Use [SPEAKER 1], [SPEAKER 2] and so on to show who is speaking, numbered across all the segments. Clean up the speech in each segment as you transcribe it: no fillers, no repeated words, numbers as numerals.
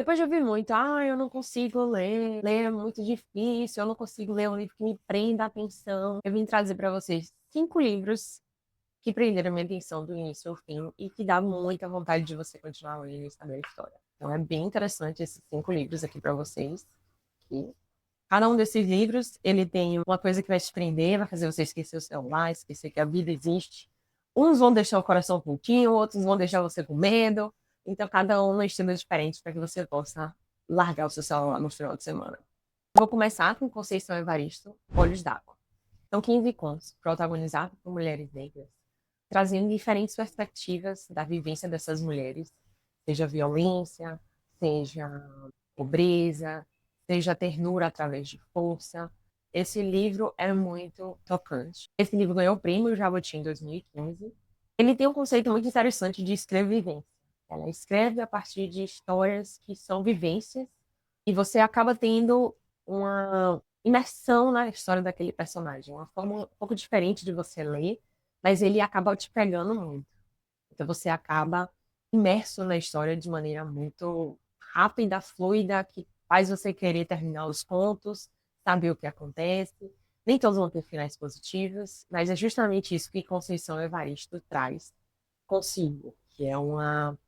[SPEAKER 1] Depois de ouvir muito: "Ah, eu não consigo ler é muito difícil, eu não consigo ler um livro que me prenda a atenção", eu vim trazer para vocês 5 livros que prenderam minha atenção do início ao fim e que dá muita vontade de você continuar lendo e saber a história. Então é bem interessante esses 5 livros aqui para vocês, que cada um desses livros, ele tem uma coisa que vai te prender, vai fazer você esquecer o celular, esquecer que a vida existe. Uns vão deixar o coração quentinho, outros vão deixar você com medo. Então, cada um num estilo diferente para que você possa largar o seu celular no final de semana. Vou começar com Conceição Evaristo, Olhos d'Água. São 15 contos, protagonizados por mulheres negras, trazendo diferentes perspectivas da vivência dessas mulheres, seja violência, seja pobreza, seja ternura através de força. Esse livro é muito tocante. Esse livro ganhou o prêmio Jabuti em 2015. Ele tem um conceito muito interessante de escrevivência. Ela escreve a partir de histórias que são vivências e você acaba tendo uma imersão na história daquele personagem, uma forma um pouco diferente de você ler, mas ele acaba te pegando muito. Então você acaba imerso na história de maneira muito rápida, fluida, que faz você querer terminar os contos, saber o que acontece. Nem todos vão ter finais positivos, mas é justamente isso que Conceição Evaristo traz consigo, que é uma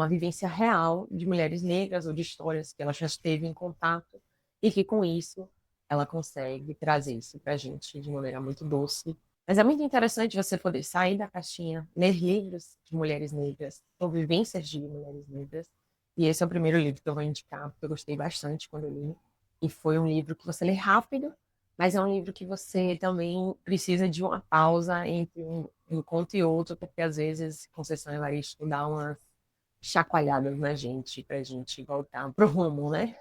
[SPEAKER 1] vivência real de mulheres negras ou de histórias que ela já esteve em contato e que com isso ela consegue trazer isso para a gente de maneira muito doce. Mas é muito interessante você poder sair da caixinha, ler livros de mulheres negras, ou vivências de mulheres negras. E esse é o primeiro livro que eu vou indicar, porque eu gostei bastante quando eu li. E foi um livro que você lê rápido, mas é um livro que você também precisa de uma pausa entre um conto e outro, porque às vezes Conceição Evaristo dá umas chacoalhadas na gente, pra gente voltar pro rumo, né?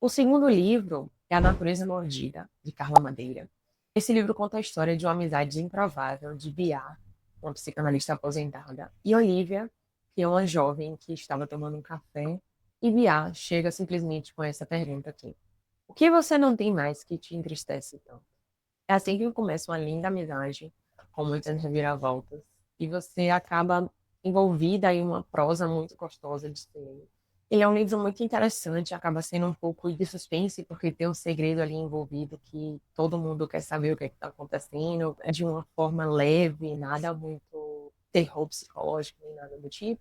[SPEAKER 1] O segundo livro é A Natureza Mordida, de Carla Madeira. Esse livro conta a história de uma amizade improvável de Bia, uma psicanalista aposentada, e Olivia, que é uma jovem que estava tomando um café, e Bia chega simplesmente com essa pergunta aqui: o que você não tem mais que te entristece tanto? É assim que começa uma linda amizade, com muitas reviravoltas, e você acaba envolvida em uma prosa muito gostosa de se ler. Ele é um livro muito interessante, acaba sendo um pouco de suspense, porque tem um segredo ali envolvido que todo mundo quer saber o que está acontecendo, é de uma forma leve, nada muito terror psicológico, nem nada do tipo,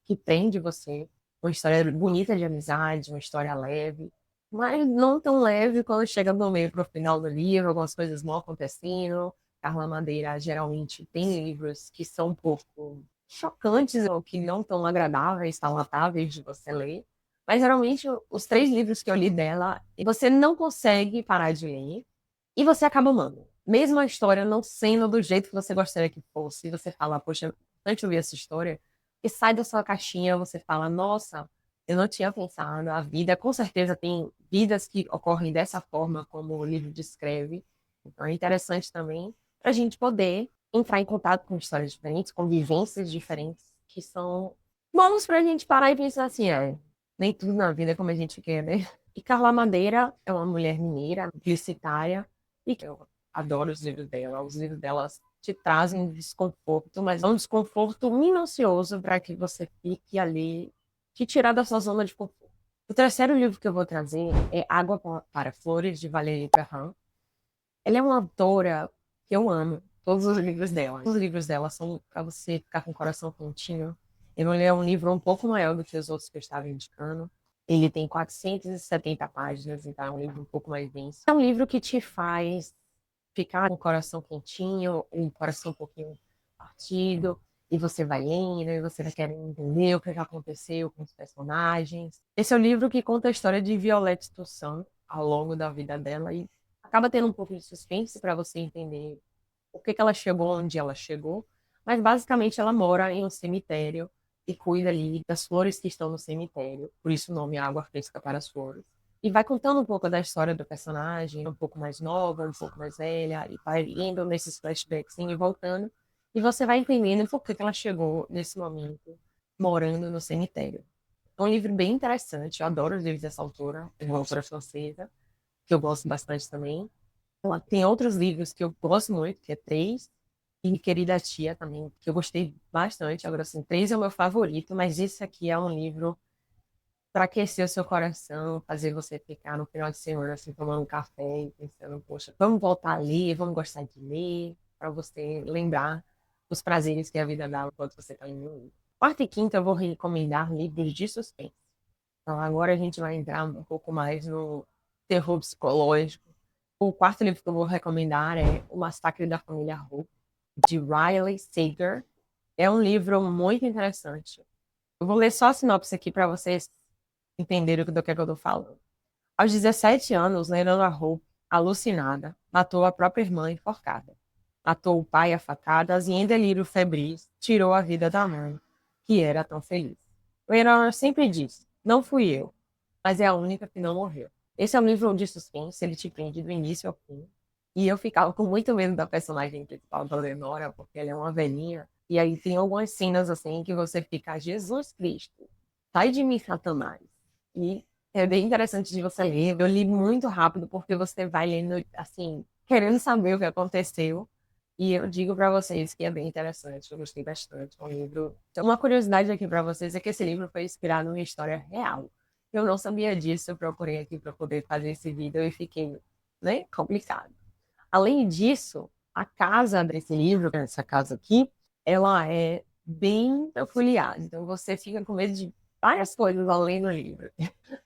[SPEAKER 1] que prende você. Uma história bonita de amizade, uma história leve, mas não tão leve quando chega no meio para o final do livro, algumas coisas vão acontecendo. Carla Madeira geralmente tem livros que são um pouco chocantes ou que não tão agradáveis, palatáveis de você ler. Mas geralmente os 3 livros que eu li dela, você não consegue parar de ler e você acaba amando. Mesmo a história não sendo do jeito que você gostaria que fosse, você fala, poxa, antes de ouvir essa história, e sai da sua caixinha, você fala, nossa, eu não tinha pensado, a vida com certeza tem vidas que ocorrem dessa forma, como o livro descreve. Então é interessante também para a gente poder entrar em contato com histórias diferentes, com vivências diferentes, que são bons para a gente parar e pensar assim, nem tudo na vida é como a gente quer, né? E Carla Madeira é uma mulher mineira, publicitária, e que eu adoro os livros dela. Os livros dela te trazem desconforto, mas é um desconforto minucioso para que você fique ali, te tirar da sua zona de conforto. O terceiro livro que eu vou trazer é Água para Flores, de Valérie Perrin. Ela é uma autora que eu amo, todos os livros dela. Os livros dela são para você ficar com o coração quentinho. Ele é um livro um pouco maior do que os outros que eu estava indicando. Ele tem 470 páginas, então é um livro um pouco mais denso. É um livro que te faz ficar com o coração quentinho, o coração um pouquinho partido, e você vai lendo, e você vai querendo entender o que aconteceu com os personagens. Esse é o livro que conta a história de Violette Toussaint ao longo da vida dela e acaba tendo um pouco de suspense para você entender por que ela chegou onde ela chegou, mas basicamente ela mora em um cemitério e cuida ali das flores que estão no cemitério, por isso o nome é Água Fresca para as Flores. E vai contando um pouco da história do personagem, um pouco mais nova, um pouco mais velha, e vai indo nesses flashbacks indo e voltando, e você vai entendendo por que ela chegou nesse momento morando no cemitério. É um livro bem interessante, eu adoro os livros dessa autora, é uma autora francesa, que eu gosto bastante também. Ela tem outros livros que eu gosto muito, que é Três, e Querida Tia também, que eu gostei bastante. Agora, assim, Três é o meu favorito, mas esse aqui é um livro para aquecer o seu coração, fazer você ficar no final de semana assim tomando um café e pensando, poxa, vamos voltar a ler, vamos gostar de ler, para você lembrar dos prazeres que a vida dá enquanto você está lendo um livro. Quarta e quinta eu vou recomendar livros de suspense. Então agora a gente vai entrar um pouco mais no terror psicológico. O quarto livro que eu vou recomendar é O Massacre da Família Hope, de Riley Sager. É um livro muito interessante. Eu vou ler só a sinopse aqui para vocês entenderem do que é que eu tô falando. Aos 17 anos, Leonora Hope, alucinada, matou a própria irmã enforcada. Matou o pai a facadas e, em delírio febris, tirou a vida da mãe, que era tão feliz. Leonora sempre diz, não fui eu, mas é a única que não morreu. Esse é um livro de suspense, ele te prende do início ao fim. E eu ficava com muito medo da personagem principal da Leonora, porque ela é uma velhinha. E aí tem algumas cenas assim que você fica, Jesus Cristo, sai de mim, Satanás. E é bem interessante de você ler. Eu li muito rápido, porque você vai lendo, assim, querendo saber o que aconteceu. E eu digo para vocês que é bem interessante, eu gostei bastante. É um livro. Então, uma curiosidade aqui para vocês é que esse livro foi inspirado em uma história real. Eu não sabia disso, eu procurei aqui para poder fazer esse vídeo e fiquei, né, complicado. Além disso, a casa desse livro, essa casa aqui, ela é bem peculiar. Então você fica com medo de várias coisas além do livro.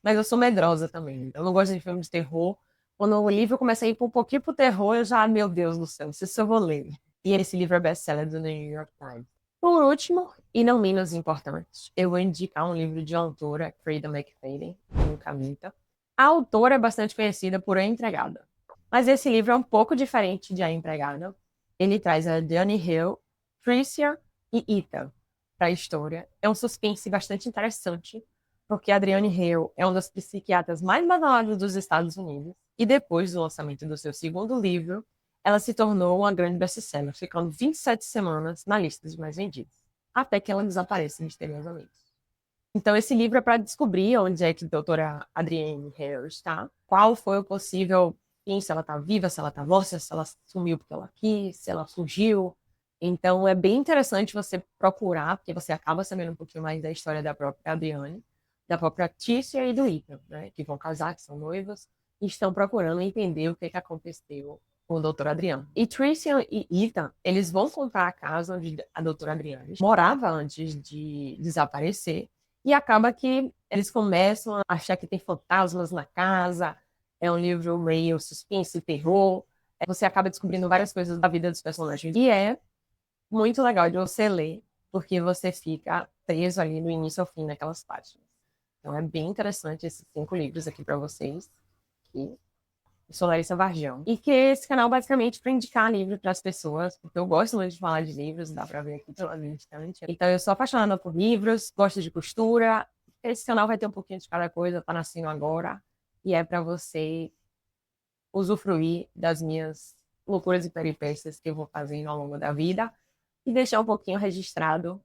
[SPEAKER 1] Mas eu sou medrosa também. Eu não gosto de filmes de terror. Quando o livro começa a ir um pouquinho pro terror, eu já, meu Deus do céu, não sei se eu vou ler. E esse livro é best-seller do New York Times. Por último, e não menos importante, eu vou indicar um livro de uma autora, Freida McFadden, Nunca Minta. A autora é bastante conhecida por A Empregada. Mas esse livro é um pouco diferente de A Empregada. Ele traz a Diane Hill, Tricia e Ethan para a história. É um suspense bastante interessante, porque a Adrienne Hill é uma das psiquiatras mais badaladas dos Estados Unidos. E depois do lançamento do seu segundo livro, ela se tornou uma grande best-seller, ficando 27 semanas na lista de mais vendidos, até que ela desaparece misteriosamente. Então, esse livro é para descobrir onde é que a doutora Adrienne Hill está, qual foi o possível fim, se ela está viva, se ela está morta, se ela sumiu porque ela quis, se ela fugiu. Então, é bem interessante você procurar, porque você acaba sabendo um pouquinho mais da história da própria Adrienne, da própria Tícia e do Ethan, né, que vão casar, que são noivos, e estão procurando entender o que aconteceu com o Dr. Adriano. E Tricia e Ethan, eles vão comprar a casa onde a doutora Adriane morava antes de desaparecer, e acaba que eles começam a achar que tem fantasmas na casa. É um livro meio suspense, terror. Você acaba descobrindo várias coisas da vida dos personagens. E é muito legal de você ler, porque você fica preso ali do início ao fim naquelas páginas. Então é bem interessante esses 5 livros aqui para vocês. Que eu sou Larissa Varjão. E que esse canal basicamente para indicar livros para as pessoas, porque eu gosto muito de falar de livros, dá para ver aqui pela instante. Então eu sou apaixonada por livros, gosto de costura. Esse canal vai ter um pouquinho de cada coisa, tá nascendo agora. E é para você usufruir das minhas loucuras e peripécias que eu vou fazendo ao longo da vida e deixar um pouquinho registrado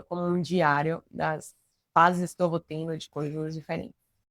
[SPEAKER 1] como um diário das fases que eu vou tendo de coisas diferentes.